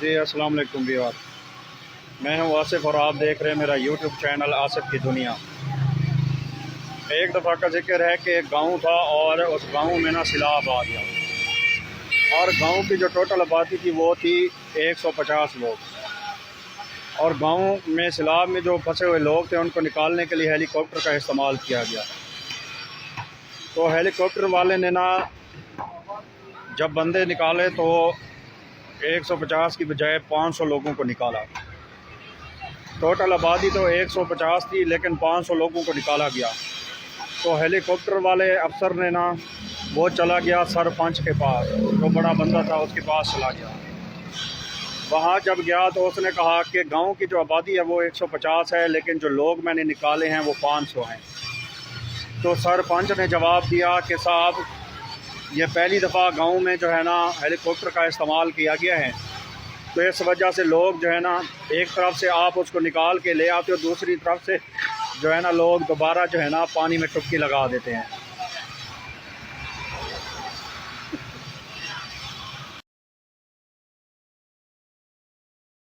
जी अस्सलाम वालेकुम व्यूअर, मैं हूं आसिफ और आप देख रहे हैं मेरा यूट्यूब चैनल आसिफ की दुनिया। एक दफ़ा का जिक्र है कि एक गांव था और उस गांव में ना सैलाब आ गया और गांव की जो टोटल आबादी थी वो थी 150 लोग। और गांव में सैलाब में जो फंसे हुए लोग थे उनको निकालने के लिए हेलीकॉप्टर का इस्तेमाल किया गया। तो हेलीकॉप्टर वाले ने ना जब बंदे निकाले तो 150 की बजाय 500 लोगों को निकाला। टोटल आबादी तो 150 थी लेकिन 500 लोगों को निकाला गया। तो हेलीकॉप्टर वाले अफसर ने ना वो चला गया सरपंच के पास, जो बड़ा बंदा था उसके पास चला गया। वहाँ जब गया तो उसने कहा कि गांव की जो आबादी है वो 150 है लेकिन जो लोग मैंने निकाले हैं वो 500 हैं। तो सरपंच ने जवाब दिया कि साहब, ये पहली दफ़ा गांव में जो है ना हेलीकॉप्टर का इस्तेमाल किया गया है, तो इस वजह से लोग जो है ना एक तरफ से आप उसको निकाल के ले आते हो, दूसरी तरफ से जो है ना लोग दोबारा जो है ना पानी में टुबकी लगा देते हैं।